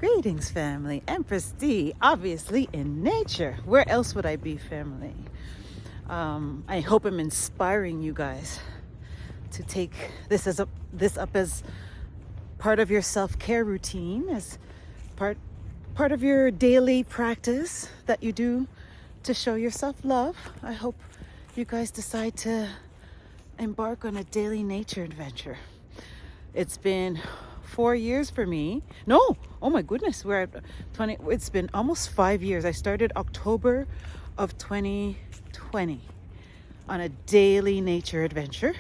Greetings, family. Empress D, obviously in nature. Where else would I be, family? I hope I'm inspiring you guys to take this up as part of your self-care routine, as part of your daily practice that you do to show yourself love. I hope you guys decide to embark on a daily nature adventure. It's been 4 years for me. No, oh my goodness, we're at 20. It's been almost 5 years. I started October of 2020 on a daily nature adventure.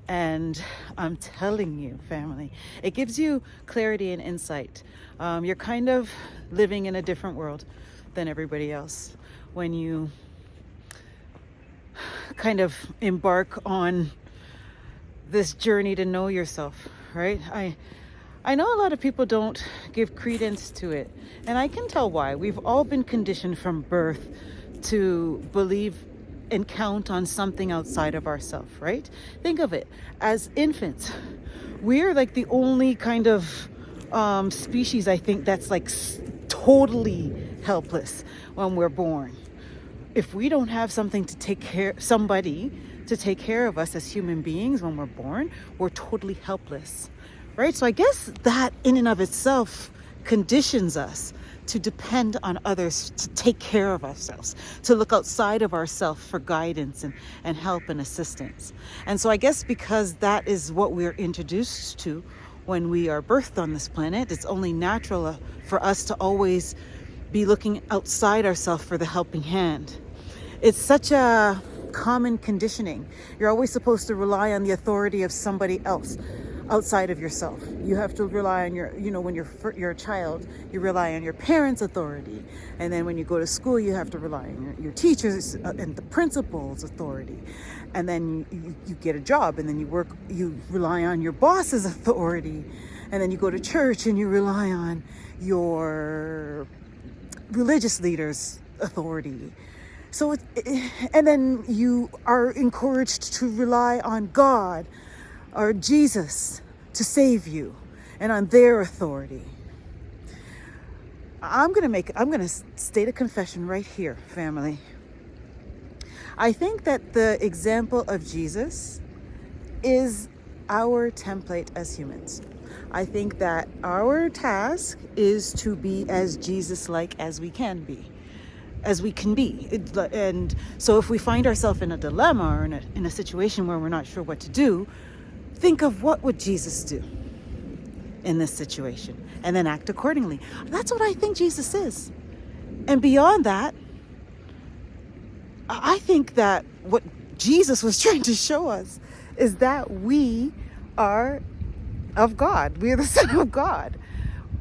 And I'm telling you, family, it gives you clarity and insight. You're kind of living in a different world than everybody else when you kind of embark on this journey to know yourself, right? I know a lot of people don't give credence to it, and I can tell why. We've all been conditioned from birth to believe and count on something outside of ourselves, right? Think of it as infants. We're like the only kind of species, I think, that's like totally helpless when we're born. If we don't have somebody to take care of us as human beings when we're born, we're totally helpless, right? So I guess that in and of itself conditions us to depend on others to take care of ourselves, to look outside of ourselves for guidance and help and assistance. And so I guess because that is what we're introduced to when we are birthed on this planet, it's only natural for us to always be looking outside ourselves for the helping hand. It's such a common conditioning. You're always supposed to rely on the authority of somebody else outside of yourself. You have to rely on when you're a child, you rely on your parents' authority. And then when you go to school, you have to rely on your teachers and the principal's authority. And then you get a job, and then you rely on your boss's authority. And then you go to church and you rely on your religious leader's authority. So, and then you are encouraged to rely on God or Jesus to save you and on their authority. I'm gonna state a confession right here, family. I think that the example of Jesus is our template as humans. I think that our task is to be as Jesus-like as we can be. And so if we find ourselves in a dilemma or in a situation where we're not sure what to do, think of what would Jesus do in this situation and then act accordingly. That's what I think Jesus is. And beyond that, I think that what Jesus was trying to show us is that we are of God. We are the Son of God.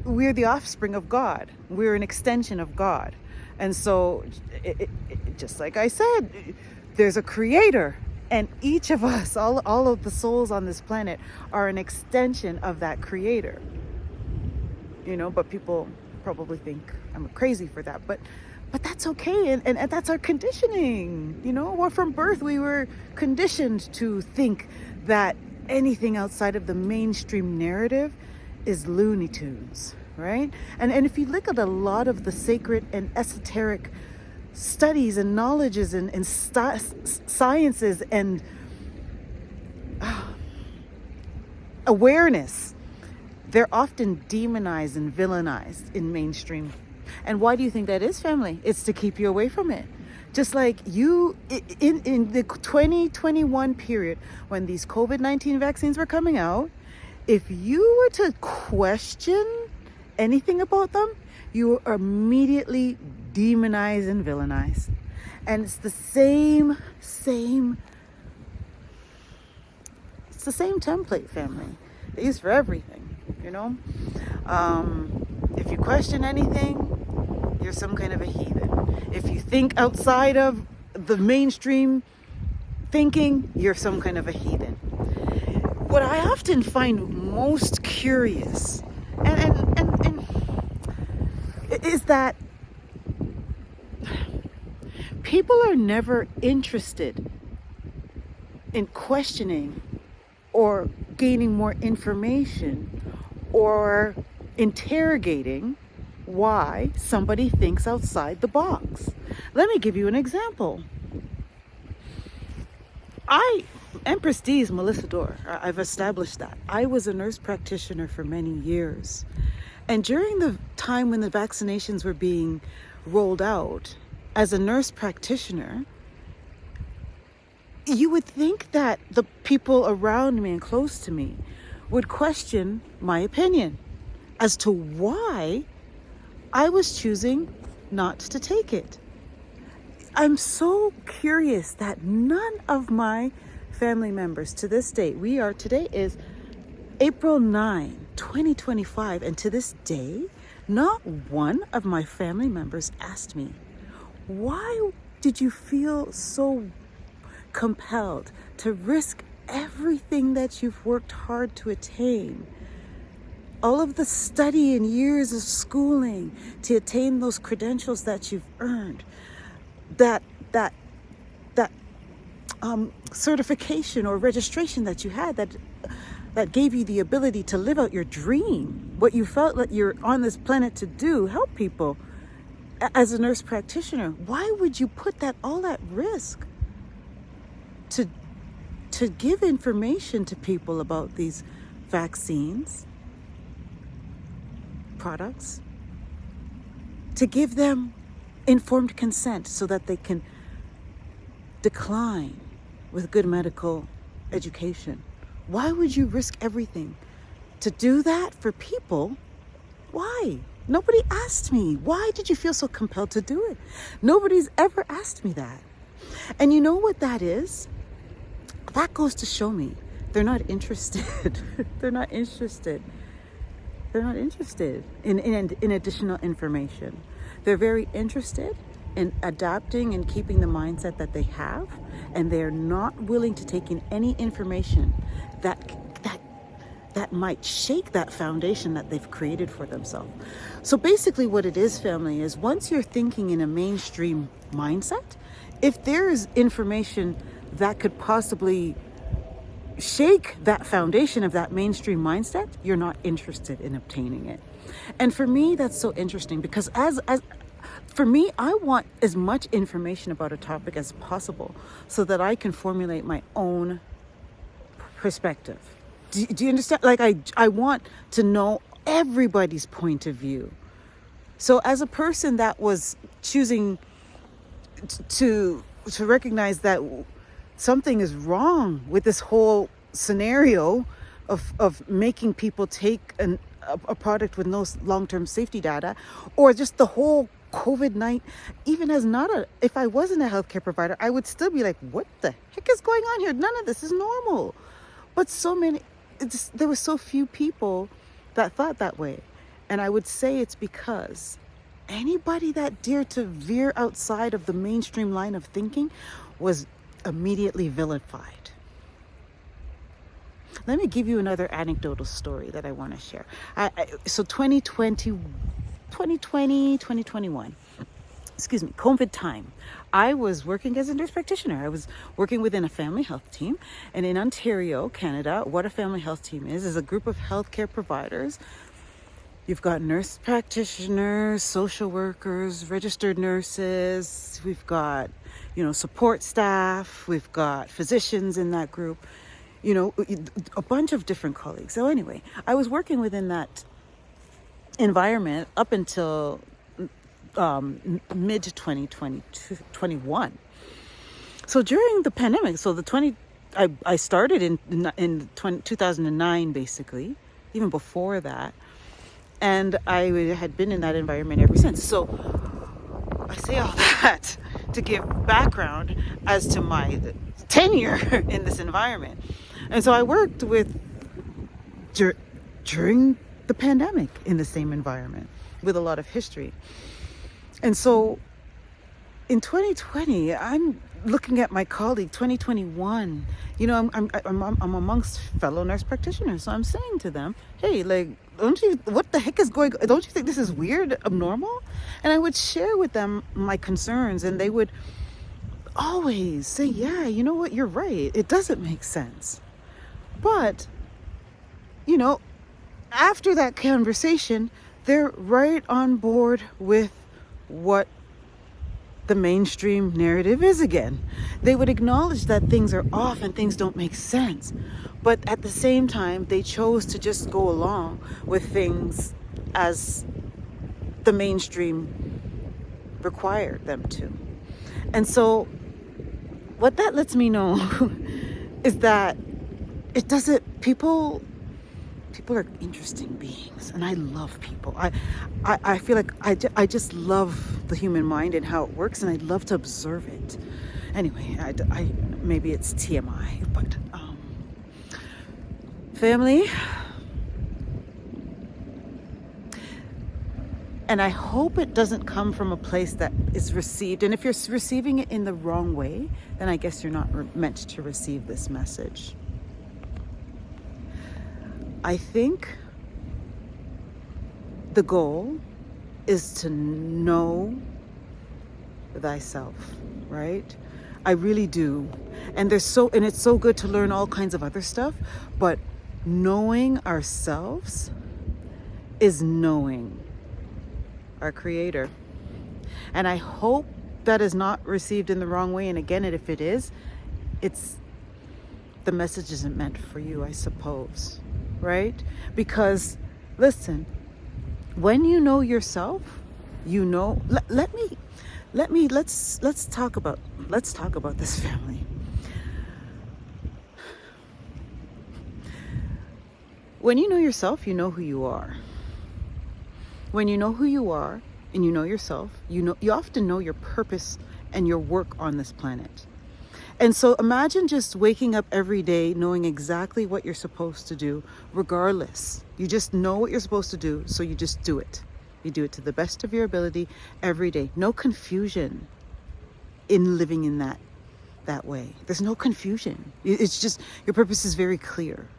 We're the offspring of God. We're an extension of God. And so, just like I said, there's a creator, and each of us, all of the souls on this planet, are an extension of that creator. But people probably think I'm crazy for that. But that's okay, and that's our conditioning. Well, from birth, we were conditioned to think that anything outside of the mainstream narrative is Looney Tunes. Right? And if you look at a lot of the sacred and esoteric studies and knowledges and sciences and awareness, they're often demonized and villainized in mainstream. And why do you think that is, family? It's to keep you away from it. Just like you, in the 2021 period, when these COVID-19 vaccines were coming out, if you were to question anything about them, you are immediately demonized and villainized. And it's the same template, family. They use for everything, if you question anything, you're some kind of a heathen. If you think outside of the mainstream thinking, you're some kind of a heathen. What I often find most curious and is that people are never interested in questioning or gaining more information or interrogating why somebody thinks outside the box. Let me give you an example. Empress D is Melissa Dorr. I've established that. I was a nurse practitioner for many years. And during the time when the vaccinations were being rolled out, as a nurse practitioner, you would think that the people around me and close to me would question my opinion as to why I was choosing not to take it. I'm so curious that none of my family members to this date, today is April 9, 2025, and to this day, not one of my family members asked me, why did you feel so compelled to risk everything that you've worked hard to attain? All of the study and years of schooling to attain those credentials that you've earned, that certification or registration that you had that gave you the ability to live out your dream, what you felt that you're on this planet to do, help people as a nurse practitioner. Why would you put that all at risk to give information to people about these vaccines, products, to give them informed consent so that they can decline with good medical education? Why would you risk everything to do that for people? Why? Nobody asked me. Why did you feel so compelled to do it? Nobody's ever asked me that. And you know what that is? That goes to show me they're not interested. They're not interested. They're not interested in additional information. They're very interested in adapting and keeping the mindset that they have, and they're not willing to take in any information that might shake that foundation that they've created for themselves. So basically what it is, family, is once you're thinking in a mainstream mindset, if there is information that could possibly shake that foundation of that mainstream mindset, you're not interested in obtaining it. And for me, that's so interesting, because for me, I want as much information about a topic as possible so that I can formulate my own perspective. Do you understand? Like I want to know everybody's point of view. So as a person that was choosing to recognize that something is wrong with this whole scenario of making people take a product with no long-term safety data, or just the whole COVID-19, even as if I wasn't a healthcare provider, I would still be like, what the heck is going on here? None of this is normal. But there were so few people that thought that way. And I would say it's because anybody that dared to veer outside of the mainstream line of thinking was immediately vilified. Let me give you another anecdotal story that I want to share. So 2021, COVID time, I was working as a nurse practitioner. I was working within a family health team. And in Ontario, Canada, what a family health team is a group of healthcare providers. You've got nurse practitioners, social workers, registered nurses. We've got, support staff. We've got physicians in that group. A bunch of different colleagues. So anyway, I was working within that environment up until mid 2021. So during the pandemic, I started in 2009, basically, even before that. And I had been in that environment ever since. So I say all that to give background as to my tenure in this environment. And so I worked during the pandemic in the same environment with a lot of history. And so in 2020, I'm looking at my colleague, 2021, I'm amongst fellow nurse practitioners. So I'm saying to them, hey, what the heck is going on? Don't you think this is weird, abnormal? And I would share with them my concerns, and they would always say, yeah, you know what, you're right. It doesn't make sense. But, after that conversation, they're right on board with what the mainstream narrative is again. They would acknowledge that things are off and things don't make sense. But at the same time, they chose to just go along with things as the mainstream required them to. And so what that lets me know is that it doesn't, people are interesting beings, and I love people. I feel like I just love the human mind and how it works, and I love to observe it. Anyway, I maybe it's TMI, but family, and I hope it doesn't come from a place that is received, and if you're receiving it in the wrong way, then I guess you're not meant to receive this message. I think the goal is to know thyself, right? I really do. And it's so good to learn all kinds of other stuff, but knowing ourselves is knowing our Creator. And I hope that is not received in the wrong way. And again, if it is, the message isn't meant for you, I suppose. Right? Because listen, when you know yourself, you know, let's talk about this, family. When you know yourself, you know who you are. When you know who you are and you know yourself, you often know your purpose and your work on this planet. And so imagine just waking up every day knowing exactly what you're supposed to do, regardless. You just know what you're supposed to do, so you just do it. You do it to the best of your ability every day. No confusion in living in that way. There's no confusion. It's just, your purpose is very clear.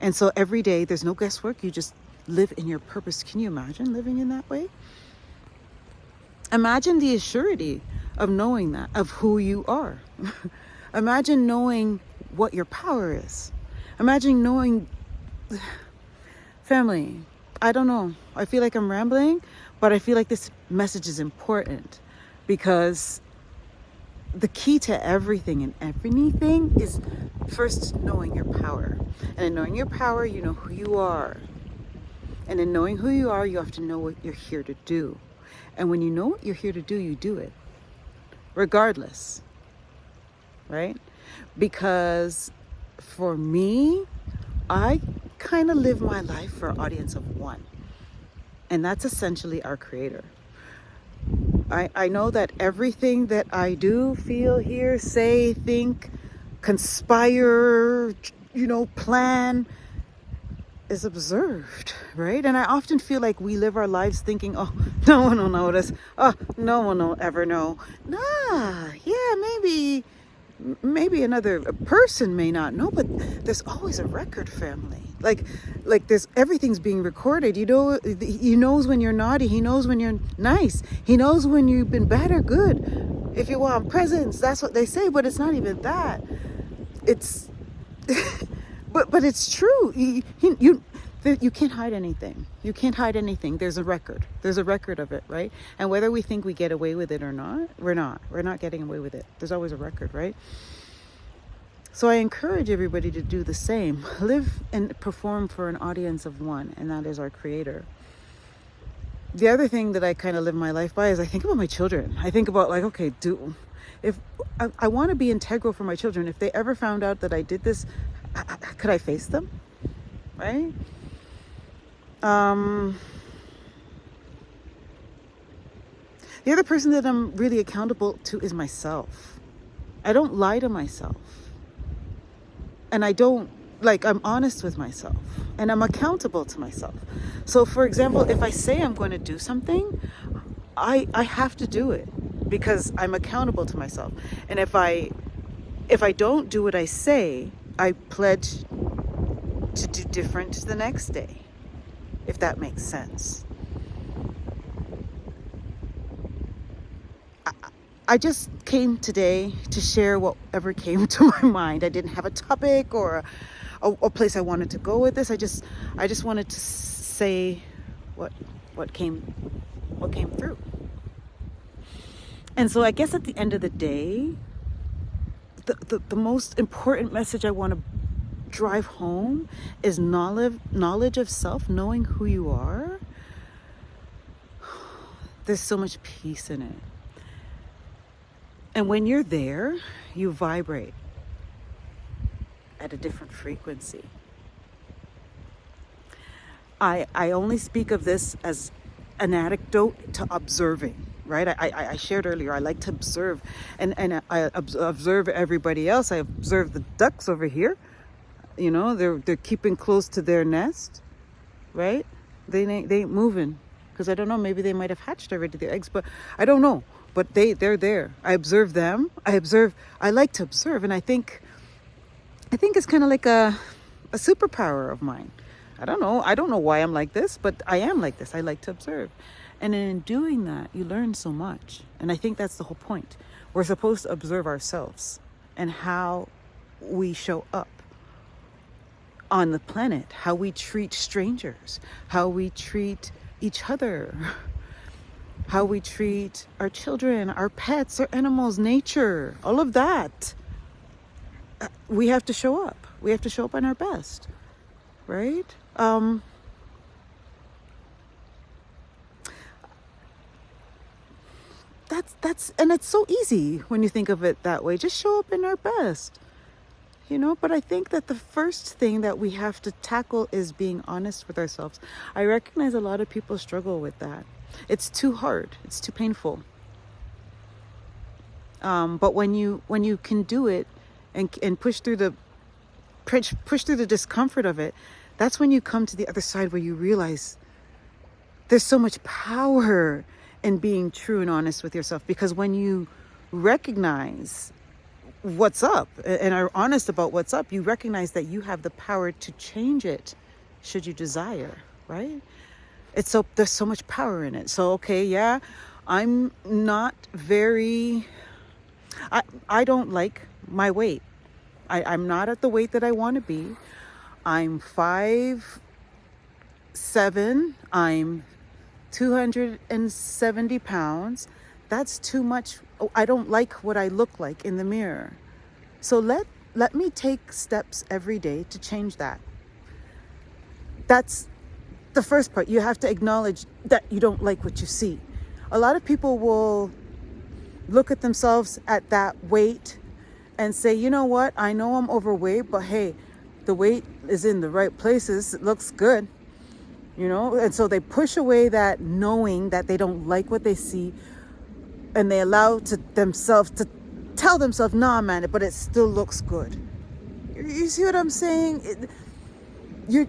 And so every day, there's no guesswork. You just live in your purpose. Can you imagine living in that way? Imagine the assurity of knowing that, of who you are. Imagine knowing what your power is. Imagine knowing, family, I don't know. I feel like I'm rambling, but I feel like this message is important because the key to everything and everything is first knowing your power. And in knowing your power, you know who you are. And in knowing who you are, you have to know what you're here to do. And when you know what you're here to do, you do it. Regardless. Right? Because for me, I kind of live my life for an audience of one. And that's essentially our Creator. I know that everything that I do, feel, hear, say, think, conspire, plan is observed, right? And I often feel like we live our lives thinking, oh, no one will notice. Oh, no one will ever know. Nah, yeah, maybe another person may not know, but there's always a record, family. Like there's, everything's being recorded. He knows when you're naughty. He knows when you're nice. He knows when you've been bad or good. If you want presents, that's what they say, but it's not even that. It's but it's true. You can't hide anything. You can't hide anything. There's a record. There's a record of it, right? And whether we think we get away with it or not, we're not. We're not getting away with it. There's always a record, right? So I encourage everybody to do the same. Live and perform for an audience of one, and that is our Creator. The other thing that I kind of live my life by is I think about my children. I think about like, okay, if I want to be integral for my children. If they ever found out that I did this, could I face them? Right? The other person that I'm really accountable to is myself. I don't lie to myself. And I'm honest with myself. And I'm accountable to myself. So for example, if I say I'm going to do something, I have to do it because I'm accountable to myself. And if I don't do what I say, I pledge to do different the next day, if that makes sense. I just came today to share whatever came to my mind. I didn't have a topic or a place I wanted to go with this. I just wanted to say what came through. And so I guess at the end of the day, the most important message I want to drive home is knowledge of self, knowing who you are. There's so much peace in it. And when you're there, you vibrate at a different frequency. I only speak of this as an anecdote to observing, right? I shared earlier, I like to observe, and I observe everybody else. I observe the ducks over here. You know, they're keeping close to their nest, right? They ain't moving, because I don't know, maybe they might have hatched already, the eggs, but I don't know. But they're there. I observe them. I like to observe, and I think it's kind of like a superpower of mine. I don't know why I'm like this, but I am like this. I like to observe. And in doing that, you learn so much. And I think that's the whole point. We're supposed to observe ourselves and how we show up on the planet, how we treat strangers, how we treat each other, how we treat our children, our pets, our animals, nature, all of that. We have to show up. We have to show up on our best, right? That's and it's so easy when you think of it that way. Just show up in our best, you know. But I think that the first thing that we have to tackle is being honest with ourselves. I recognize a lot of people struggle with that. It's too hard. It's too painful. But when you can do it and push through the discomfort of it, that's when you come to the other side where you realize there's so much power in being true and honest with yourself. Because when you recognize what's up and are honest about what's up, you recognize that you have the power to change it should you desire, right? There's so much power in it. So, okay, yeah, I'm not very, I don't like my weight. I'm not at the weight that I want to be. I'm 5'7". I'm 270 pounds. That's too much. I don't like what I look like in the mirror. So let me take steps every day to change that. That's the first part. You have to acknowledge that you don't like what you see. A lot of people will look at themselves at that weight and say, you know what, I know I'm overweight, but hey, the weight is in the right places. It looks good, you know? And so they push away that knowing that they don't like what they see, and they allow themselves to tell themselves, nah, man, but it still looks good. You see what I'm saying? You're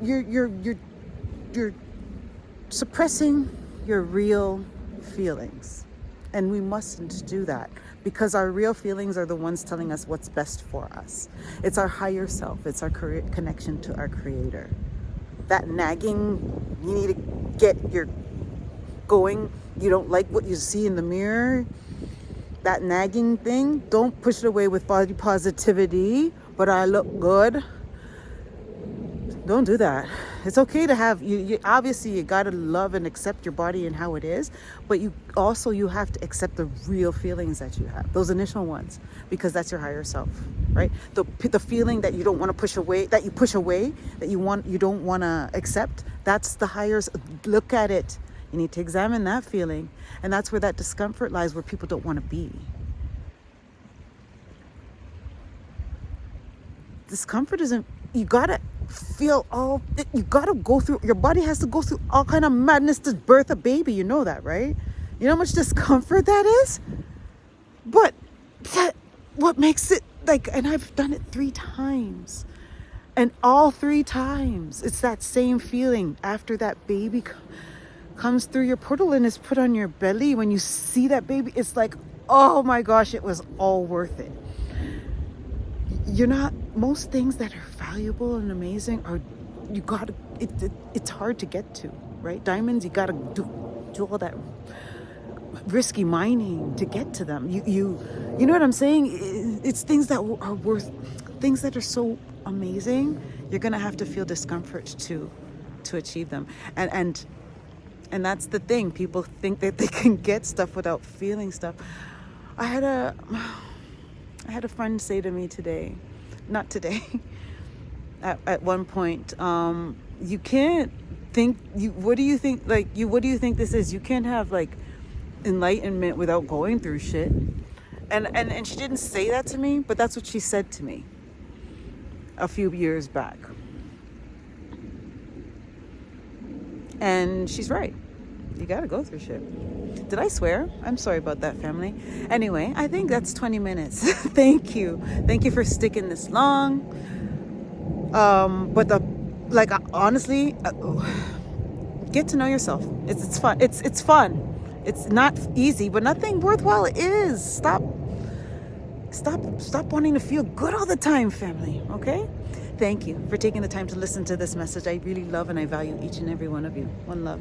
suppressing your real feelings. And we mustn't do that, because our real feelings are the ones telling us what's best for us. It's our higher self. It's our connection to our creator. That nagging, you need to get your going, you don't like what you see in the mirror, that nagging thing, don't push it away with body positivity, but I look good. Don't do that. It's okay to have, you obviously you gotta love and accept your body and how it is, but you have to accept the real feelings that you have, those initial ones, because that's your higher self, right? The feeling that you don't want to push away, that you push away, that you don't want to accept, that's the higher. Look at it. You need to examine that feeling, and that's where that discomfort lies, where people don't want to be. Discomfort isn't, you gotta feel you gotta go through, your body has to go through all kind of madness to birth a baby. You know that, right? You know how much discomfort that is? But that, what makes it like, and I've done it 3 times, and all 3 times it's that same feeling after that baby comes through your portal and is put on your belly. When you see that baby, it's like, oh my gosh, it was all worth it. Most things that are valuable and amazing are, it's hard to get to, right? Diamonds, you gotta do all that risky mining to get to them. You know what I'm saying? It's things that are worth, things that are so amazing, You're gonna have to feel discomfort to achieve them. And that's the thing. People think that they can get stuff without feeling stuff. I had a friend say to me today, not today, at one point, you can't think, what do you think this is? You can't have like enlightenment without going through shit. And she didn't say that to me, but that's what she said to me a few years back. And she's right. You gotta go through shit. Did I swear? I'm sorry about that, family. Anyway, I think that's 20 minutes. Thank you. Thank you for sticking this long. But honestly, get to know yourself. It's fun. It's fun. It's not easy, but nothing worthwhile is. Stop wanting to feel good all the time, family. Okay? Thank you for taking the time to listen to this message. I really love and I value each and every one of you. One love.